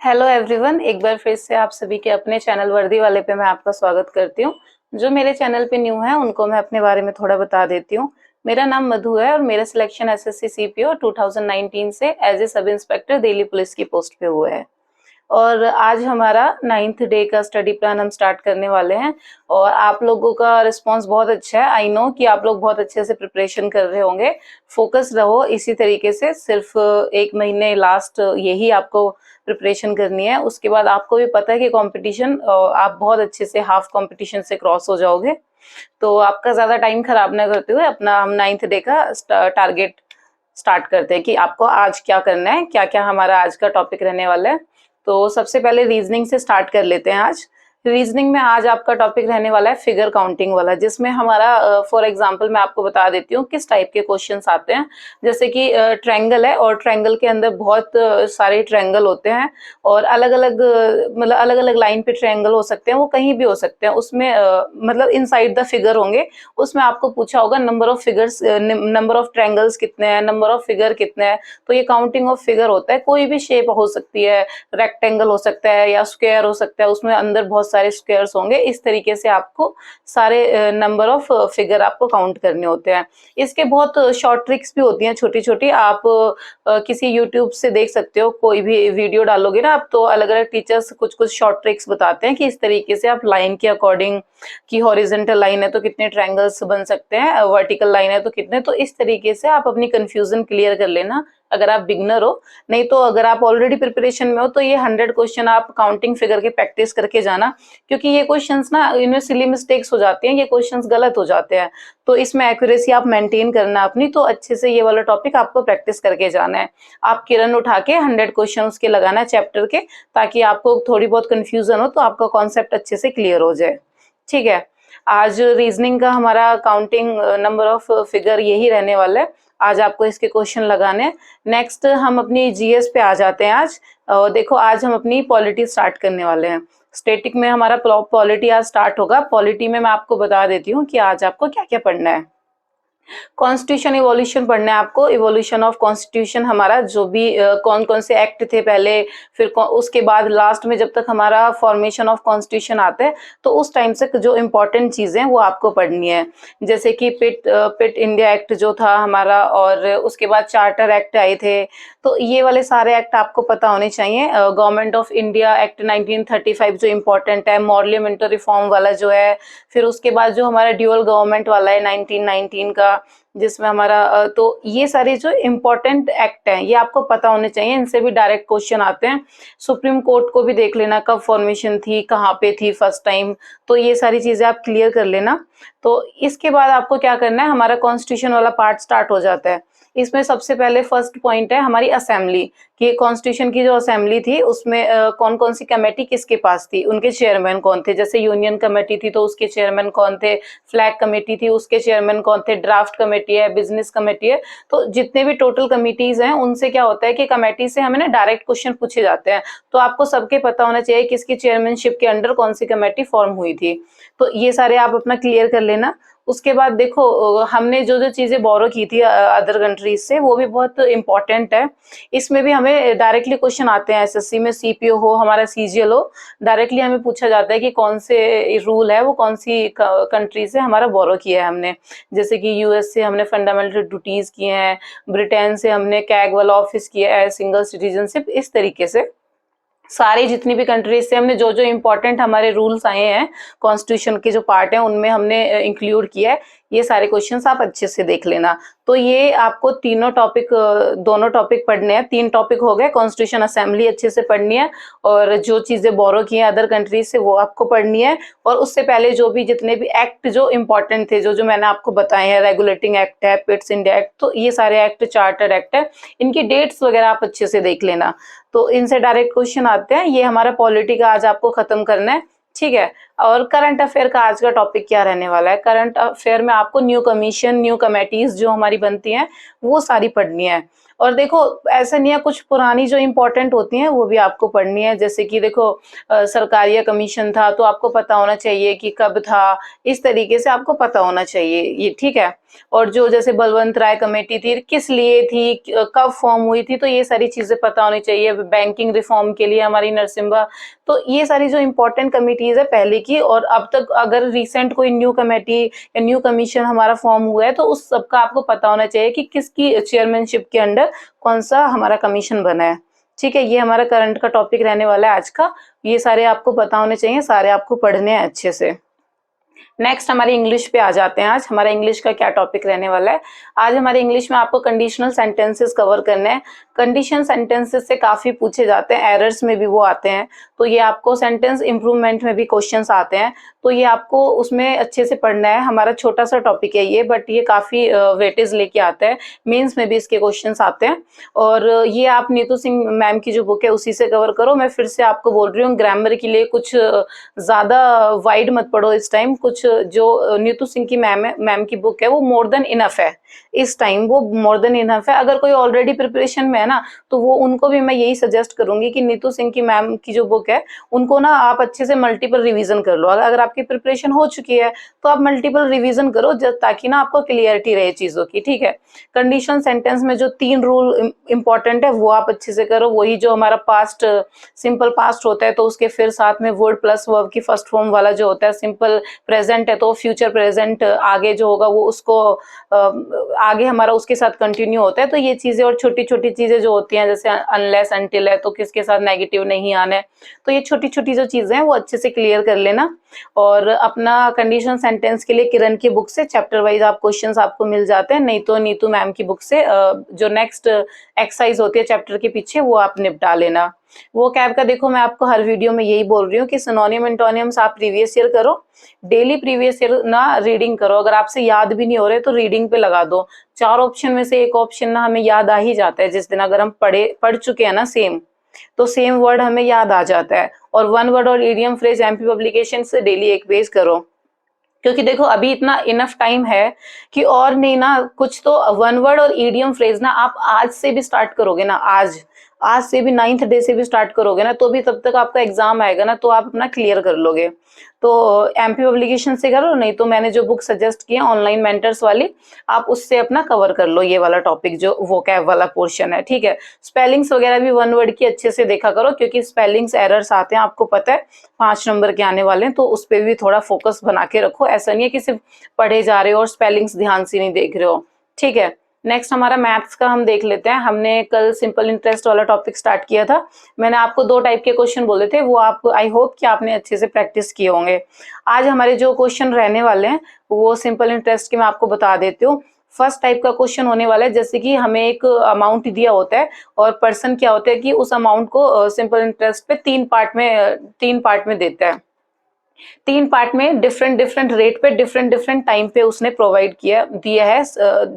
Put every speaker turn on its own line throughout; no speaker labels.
Hello everyone, एक बार फिर से आप सभी के अपने चैनल वर्दी वाले पे मैं आपका स्वागत करती हूँ। जो मेरे चैनल पे न्यू है उनको मैं अपने बारे में थोड़ा बता देती हूँ। मेरा नाम मधु है और मेरा सिलेक्शन एसएससी सीपीओ 2019 से as a sub inspector Delhi police की पोस्ट पे हुआ है। और आज हमारा 9th डे का स्टडी प्लान हम स्टार्ट करने वाले हैं और आप लोगों का रिस्पांस बहुत अच्छा है। आई नो कि आप लोग बहुत अच्छे से प्रिपरेशन कर रहे होंगे। फोकस रहो इसी तरीके से, सिर्फ एक महीने लास्ट यही आपको प्रिपरेशन करनी है। उसके बाद आपको भी पता है कि कंपटीशन आप बहुत अच्छे से हाफ कंपटीशन से क्रॉस हो जाओगे। तो आपका ज्यादा टाइम खराब ना करते हुए अपना हम 9th डे का टारगेट स्टार्ट करते हैं कि आपको आज क्या करना है, क्या क्या हमारा आज का टॉपिक रहने वाला है। तो सबसे पहले रीजनिंग से स्टार्ट कर लेते हैं। आज रीजनिंग में आज आपका टॉपिक रहने वाला है फिगर काउंटिंग वाला, जिसमें हमारा फॉर एग्जांपल मैं आपको बता देती हूँ किस टाइप के क्वेश्चंस आते हैं। जैसे कि ट्रायंगल है और ट्रायंगल के अंदर बहुत सारे ट्रायंगल होते हैं और अलग अलग मतलब अलग अलग लाइन पे ट्रायंगल हो सकते हैं, वो कहीं भी हो सकते हैं। उसमें मतलब इनसाइड द फिगर होंगे। उसमें आपको पूछा होगा number of figures, number of triangles कितने हैं, नंबर ऑफ फिगर कितने हैं। तो ये काउंटिंग ऑफ फिगर होता है। कोई भी शेप हो सकती है, रेक्टेंगल हो सकता है या स्क्वायर हो सकता है, उसमें अंदर बहुत सारे स्क्वायर्स होंगे। इस तरीके से आपको सारे नंबर ऑफ फिगर आपको काउंट करने होते हैं। इसके बहुत शॉर्ट ट्रिक्स भी होती हैं, छोटी छोटी। आप किसी यूट्यूब से देख सकते हो, कोई भी वीडियो डालोगे ना आप, तो अलग अलग टीचर्स कुछ कुछ शॉर्ट ट्रिक्स बताते हैं कि इस तरीके से आप लाइन के अकॉर्डिंग, कि हॉरिजेंटल लाइन है तो कितने ट्रायंगल्स बन सकते हैं, वर्टिकल लाइन है तो कितने। तो इस तरीके से आप अपनी कंफ्यूजन क्लियर कर लेना अगर आप बिगनर हो। नहीं तो अगर आप ऑलरेडी प्रिपरेशन में हो तो ये 100 क्वेश्चन आप काउंटिंग फिगर के प्रैक्टिस करके जाना, क्योंकि ये क्वेश्चंस ना इनमें सिली मिस्टेक्स हो जाती हैं, ये क्वेश्चंस गलत हो जाते हैं। तो इसमें एक्यूरेसी आप मेंटेन करना अपनी, तो अच्छे से ये वाला टॉपिक आपको प्रैक्टिस करके जाना है। आप किरण उठा के 100 क्वेश्चन उसके लगाना है चैप्टर के, ताकि आपको थोड़ी बहुत कंफ्यूजन हो तो आपका कॉन्सेप्ट अच्छे से क्लियर हो जाए। ठीक है। आज रीजनिंग का हमारा काउंटिंग नंबर ऑफ फिगर यही रहने वाला है। आज आपको इसके क्वेश्चन लगाने हैं। नेक्स्ट हम अपनी जीएस पे आ जाते हैं आज। देखो आज हम अपनी पॉलिटी स्टार्ट करने वाले हैं। स्टैटिक में हमारा पॉलिटी आज स्टार्ट होगा। पॉलिटी में मैं आपको बता देती हूँ कि आज आपको क्या क्या पढ़ना है। कॉन्स्टिट्यूशन इवोल्यूशन पढ़ना है आपको। इवोल्यूशन ऑफ कॉन्स्टिट्यूशन, हमारा जो भी कौन कौन से एक्ट थे पहले, फिर उसके बाद लास्ट में जब तक हमारा फॉर्मेशन ऑफ कॉन्स्टिट्यूशन आता है, तो उस टाइम से जो इम्पोर्टेंट चीजें वो आपको पढ़नी है। जैसे कि पिट इंडिया एक्ट जो था हमारा, और उसके बाद चार्टर एक्ट आए थे। तो ये वाले सारे एक्ट आपको पता होने चाहिए। गवर्नमेंट ऑफ इंडिया एक्ट 1935 जो इम्पोर्टेंट है, मॉर्लियमेंटो रिफॉर्म वाला जो है। फिर उसके बाद जो हमारा ड्यूअल गवर्नमेंट वाला है 1919 का, जिसमें हमारा तो ये सारे जो इम्पोर्टेंट एक्ट हैं ये आपको पता होने चाहिए। इनसे भी डायरेक्ट क्वेश्चन आते हैं। सुप्रीम कोर्ट को भी देख लेना, कब फॉर्मेशन थी, कहाँ पे थी फर्स्ट टाइम। तो ये सारी चीजें आप क्लियर कर लेना। तो इसके बाद आपको क्या करना है, हमारा कॉन्स्टिट्यूशन वाला पार्ट स्टार्ट हो जाता है। इसमें सबसे पहले फर्स्ट पॉइंट है हमारी असेंबली, कि कॉन्स्टिट्यूशन की जो असेंबली थी उसमें कौन कौन सी कमेटी किसके पास थी, उनके चेयरमैन कौन थे। जैसे यूनियन कमेटी थी तो उसके चेयरमैन कौन थे, फ्लैग कमेटी थी उसके चेयरमैन कौन थे, ड्राफ्ट कमेटी है, बिजनेस कमेटी है। तो जितने भी टोटल कमिटीज हैं उनसे क्या होता है कि कमेटी से हमें ना डायरेक्ट क्वेश्चन पूछे जाते हैं। तो आपको सबके पता होना चाहिए किसकी चेयरमैनशिप के अंडर कौन सी कमेटी फॉर्म हुई थी। तो ये सारे आप अपना क्लियर कर लेना। उसके बाद देखो हमने जो जो चीजें बोरो की थी अदर कंट्रीज से, वो भी बहुत इंपॉर्टेंट है। इसमें भी हमें डायरेक्टली क्वेश्चन आते हैं। एसएससी में सीपीओ हो, हमारा सीजीएल हो, डायरेक्टली हमें पूछा जाता है कि कौन से रूल है वो कौन सी कंट्री से हमारा बोरो किया है हमने। जैसे कि यूएस से हमने फंडामेंटल ड्यूटीज किए हैं, ब्रिटेन से हमने कैग वाला ऑफिस किया है, सिंगल सिटीजनशिप। इस तरीके से सारी जितनी भी कंट्रीज से हमने जो जो इम्पोर्टेंट हमारे रूल्स आए हैं कॉन्स्टिट्यूशन के जो पार्ट हैं उनमें हमने इंक्लूड किया है। ये सारे क्वेश्चंस आप अच्छे से देख लेना। तो ये आपको तीनों टॉपिक, दोनों टॉपिक पढ़ने हैं। 3 टॉपिक हो गए। कॉन्स्टिट्यूशन असेंबली अच्छे से पढ़नी है, और जो चीजें बोरो की हैं अदर कंट्रीज से वो आपको पढ़नी है। और उससे पहले जो भी जितने भी एक्ट जो इम्पोर्टेंट थे, जो जो मैंने आपको बताए हैं, रेगुलेटिंग एक्ट है, पिट्स इंडिया एक्ट, तो ये सारे एक्ट, चार्टर एक्ट है, इनकी डेट्स वगैरह आप अच्छे से देख लेना। तो इनसे डायरेक्ट क्वेश्चन आते हैं। ये हमारा पॉलिटी का आज आपको खत्म करना है। ठीक है। और करंट अफेयर का आज का टॉपिक क्या रहने वाला है। करंट अफेयर में आपको न्यू कमीशन, न्यू कमेटीज जो हमारी बनती हैं वो सारी पढ़नी है। और देखो ऐसा नहीं है, कुछ पुरानी जो इम्पोर्टेंट होती हैं वो भी आपको पढ़नी है। जैसे कि देखो सरकारिया कमीशन था तो आपको पता होना चाहिए कि कब था। इस तरीके से आपको पता होना चाहिए ये। ठीक है। और जो जैसे बलवंत राय कमेटी थी किस लिए थी, कब फॉर्म हुई थी, तो ये सारी चीजें पता होनी चाहिए। बैंकिंग रिफॉर्म के लिए हमारी नरसिम्हा, तो ये सारी जो इम्पोर्टेंट कमिटीज है पहले की और अब तक अगर रिसेंट कोई न्यू कमेटी या न्यू कमीशन हमारा फॉर्म हुआ है तो उस सबका आपको पता होना चाहिए कि किसकी चेयरमैनशिप के अंडर कौन सा हमारा कमीशन बना है। ठीक है, ये हमारा करंट का टॉपिक रहने वाला है आज का। ये सारे आपको पता होने चाहिए, सारे आपको पढ़ने हैं अच्छे से। नेक्स्ट हमारी इंग्लिश पे आ जाते हैं। आज हमारा इंग्लिश का क्या टॉपिक रहने वाला है। आज हमारे इंग्लिश में आपको कंडीशनल सेंटेंसेस कवर करने हैं। कंडीशन सेंटेंसेस से काफी पूछे जाते हैं, एरर्स में भी वो आते हैं, तो ये आपको सेंटेंस इंप्रूवमेंट में भी क्वेश्चंस आते हैं, तो ये आपको उसमें अच्छे से पढ़ना है। हमारा छोटा सा टॉपिक है ये, बट ये काफी वेटेज लेके आता है, मेंस में भी इसके क्वेश्चंस आते हैं। और ये आप नीतू सिंह मैम की जो बुक है उसी से कवर करो। मैं फिर से आपको बोल रही हूँ, ग्रामर के लिए कुछ ज्यादा वाइड मत पढ़ो इस टाइम। कुछ जो नीतू सिंह की मैम की बुक है वो मोर देन इनफ है इस टाइम, वो मोर देन इनफ है। अगर कोई ऑलरेडी प्रिपरेशन में है ना, तो वो उनको भी मैं यही सजेस्ट करूंगी कि नीतू सिंह की मैम की जो बुक है उनको ना आप अच्छे से मल्टीपल रिवीजन कर लो। अगर आपकी प्रिपरेशन हो चुकी है तो आप मल्टीपल रिवीजन करो, ताकि ना आपको क्लियरिटी रहे चीजों की। ठीक है, कंडीशन सेंटेंस में जो 3 रूल इंपॉर्टेंट है वो आप अच्छे से करो। वही जो हमारा पास्ट, सिंपल पास्ट होता है तो उसके फिर साथ में वर्ड प्लस वर्ब की फर्स्ट फॉर्म वाला जो होता है। सिंपल प्रेजेंट है तो फ्यूचर प्रेजेंट आगे जो होगा वो उसको आगे हमारा उसके साथ कंटिन्यू होता है। तो ये चीजें और छोटी छोटी चीजें जो होती हैं, जैसे अनलेस अनटिल है तो किसके साथ नेगेटिव नहीं आना है, तो ये छोटी छोटी जो चीजें हैं वो अच्छे से क्लियर कर लेना। और अपना कंडीशन सेंटेंस के लिए किरण की बुक से चैप्टर वाइज आप क्वेश्चंस आपको मिल जाते हैं, नहीं तो नीतू मैम की बुक से जो नेक्स्ट एक्सरसाइज होती है चैप्टर के पीछे वो आप निपटा लेना। वो कैब का देखो, मैं आपको हर वीडियो में यही बोल रही हूँ कि सिनोनिम एंटोनिम्स आप प्रीवियस ईयर करो, डेली प्रीवियस ईयर ना रीडिंग करो। अगर आपसे याद भी नहीं हो रहे तो रीडिंग पे लगा दो। 4 ऑप्शन में से एक ऑप्शन ना हमें याद आ ही जाता है जिस दिन अगर हम पढ़ चुके हैं ना सेम, तो सेम वर्ड हमें याद आ जाता है। और 1 वर्ड और इडियम फ्रेज एमपी पब्लिकेशन से डेली एक पेज करो, क्योंकि देखो अभी इतना इनफ टाइम है कि और नहीं ना कुछ तो 1 वर्ड और इडियम फ्रेज ना आप आज से भी स्टार्ट करोगे ना, आज से भी 9th डे से भी स्टार्ट करोगे ना, तो भी तब तक आपका एग्जाम आएगा ना, तो आप अपना क्लियर कर लोगे। तो एमपी पब्लिकेशन से करो, नहीं तो मैंने जो बुक सजेस्ट की है ऑनलाइन मेंटर्स वाली, आप उससे अपना कवर कर लो ये वाला टॉपिक जो वोकैब वाला पोर्शन है। ठीक है, स्पेलिंग्स वगैरह भी 1 वर्ड की अच्छे से देखा करो, क्योंकि स्पेलिंग्स एरर्स आते हैं, आपको पता है 5 नंबर के आने वाले हैं, तो उस पर भी थोड़ा फोकस बना के रखो। ऐसा नहीं है कि सिर्फ पढ़े जा रहे हो और स्पेलिंग्स ध्यान से नहीं देख रहे हो। ठीक है, नेक्स्ट हमारा मैथ्स का हम देख लेते हैं। हमने कल सिंपल इंटरेस्ट वाला टॉपिक स्टार्ट किया था। मैंने आपको 2 टाइप के क्वेश्चन बोले थे, वो आप आई होप कि आपने अच्छे से प्रैक्टिस किए होंगे। आज हमारे जो क्वेश्चन रहने वाले हैं वो सिंपल इंटरेस्ट के मैं आपको बता देती हूँ। फर्स्ट टाइप का क्वेश्चन होने वाला है, जैसे कि हमें एक अमाउंट दिया होता है और पर्सन क्या होता है कि उस अमाउंट को सिंपल इंटरेस्ट पे 3 पार्ट में देता है। 3 पार्ट में डिफरेंट डिफरेंट रेट पे डिफरेंट डिफरेंट टाइम पे उसने प्रोवाइड दिया है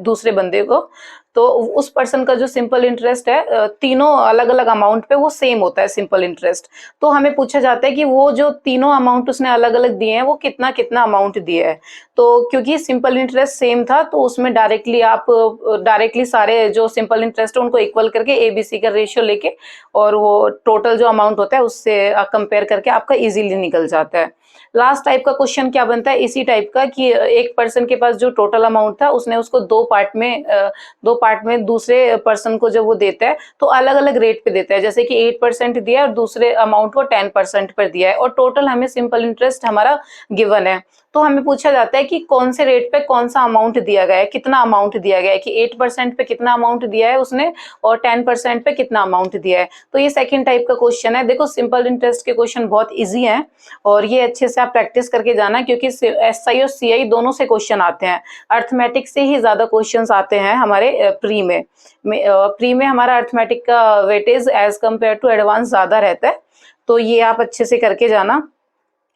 दूसरे बंदे को। तो उस पर्सन का जो सिंपल इंटरेस्ट है तीनों अलग अलग अमाउंट पे वो सेम होता है सिंपल इंटरेस्ट। तो हमें पूछा जाता है कि वो जो तीनों अमाउंट उसने अलग अलग दिए हैं वो कितना कितना अमाउंट दिया है। तो क्योंकि सिंपल इंटरेस्ट सेम था तो उसमें डायरेक्टली सारे जो सिंपल इंटरेस्ट है उनको इक्वल करके ABC का रेशियो लेके और वो टोटल जो अमाउंट होता है उससे कंपेयर करके आपका इजीली निकल जाता है। लास्ट टाइप का क्वेश्चन क्या बनता है इसी टाइप का, कि एक पर्सन के पास जो टोटल अमाउंट था उसने उसको 2 पार्ट में दूसरे पर्सन को जब वो देता है तो अलग अलग रेट पे देता है। जैसे कि 8% दिया है और दूसरे अमाउंट को 10% पर दिया है और टोटल हमें सिंपल इंटरेस्ट हमारा गिवन है। तो हमें पूछा जाता है कि कौन से रेट पे कौन सा अमाउंट दिया गया है, कितना अमाउंट दिया गया है, कि 8% पे कितना अमाउंट दिया है उसने और 10% पे कितना अमाउंट दिया है। तो ये सेकंड टाइप का क्वेश्चन है। देखो सिंपल इंटरेस्ट के क्वेश्चन बहुत ईजी हैं और ये अच्छे से आप प्रैक्टिस करके जाना, क्योंकि SI और CI दोनों से क्वेश्चन आते हैं। अर्थमेटिक से ही ज्यादा क्वेश्चन आते हैं हमारे प्री में हमारा अर्थमेटिक का weightage as compare to advance ज्यादा रहता है। तो ये आप अच्छे से करके जाना।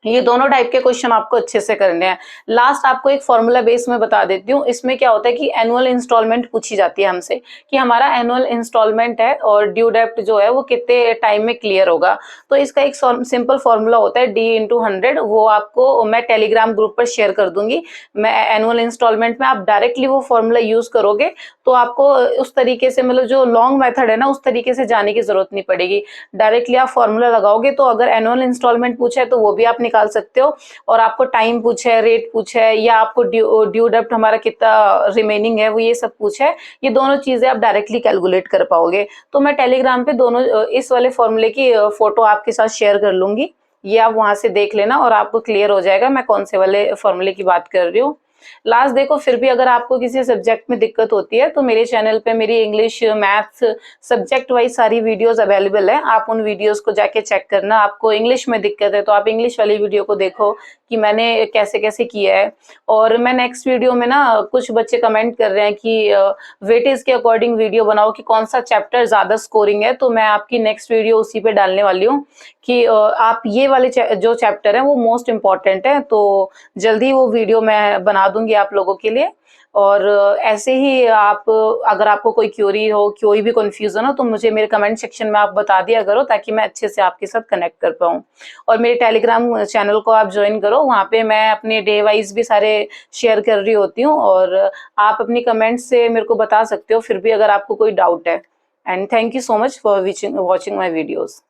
ये दोनों टाइप के क्वेश्चन आपको अच्छे से करने हैं। लास्ट आपको एक फॉर्मूला बेस में बता देती हूँ। इसमें क्या होता है कि एनुअल इंस्टॉलमेंट पूछी जाती है हमसे कि हमारा एनुअल इंस्टॉलमेंट है और ड्यू डेप्ट जो है वो कितने टाइम में क्लियर होगा। तो इसका एक सिंपल फॉर्मूला होता है D/100। वो आपको मैं टेलीग्राम ग्रुप पर शेयर कर दूंगी। मैं एनुअल इंस्टॉलमेंट में आप डायरेक्टली वो फॉर्मूला यूज करोगे तो आपको उस तरीके से मतलब जो लॉन्ग मेथड है ना उस तरीके से जाने की जरूरत नहीं पड़ेगी। डायरेक्टली आप फॉर्मूला लगाओगे तो अगर एनुअल इंस्टॉलमेंट पूछा है तो वो भी आप निकाल सकते हो, और आपको टाइम पूछा है, रेट पूछा है, या आपको ड्यू डेप्ट हमारा कितना रिमेनिंग है वो ये सब पूछा है, ये दोनों चीजें आप डायरेक्टली कैलकुलेट कर पाओगे। तो मैं टेलीग्राम पे दोनों इस वाले फॉर्मूले की फोटो आपके साथ शेयर कर लूंगी, ये आप वहां से देख लेना और आपको क्लियर हो जाएगा मैं कौन से वाले फॉर्मूले की बात कर रही हूँ। लास्ट देखो, फिर भी अगर आपको किसी सब्जेक्ट में दिक्कत होती है तो मेरे चैनल पे मेरी इंग्लिश, मैथ्स सब्जेक्ट वाइज सारी वीडियोस अवेलेबल है, आप उन वीडियोस को जाके चेक करना। आपको इंग्लिश में दिक्कत है तो आप इंग्लिश वाली वीडियो को देखो कि मैंने कैसे कैसे किया है। और मैं नेक्स्ट वीडियो में ना, कुछ बच्चे कमेंट कर रहे हैं कि वेटेज के अकॉर्डिंग वीडियो बनाओ कि कौन सा चैप्टर ज्यादा स्कोरिंग है, तो मैं आपकी नेक्स्ट वीडियो उसी पे डालने वाली हूँ कि आप ये वाले जो चैप्टर है वो मोस्ट इम्पॉर्टेंट है, तो जल्दी वो वीडियो मैं बना दूंगी आप लोगों के लिए। और ऐसे ही आप, अगर आपको कोई क्यूरी हो, कोई भी कंफ्यूजन हो, तो मुझे मेरे कमेंट सेक्शन में आप बता दिया करो ताकि मैं अच्छे से आपके साथ कनेक्ट कर पाऊँ। और मेरे टेलीग्राम चैनल को आप ज्वाइन करो, वहाँ पे मैं अपने डे वाइज भी सारे शेयर कर रही होती हूँ, और आप अपनी कमेंट्स से मेरे को बता सकते हो फिर भी अगर आपको कोई डाउट है। And thank you so much for watching my videos.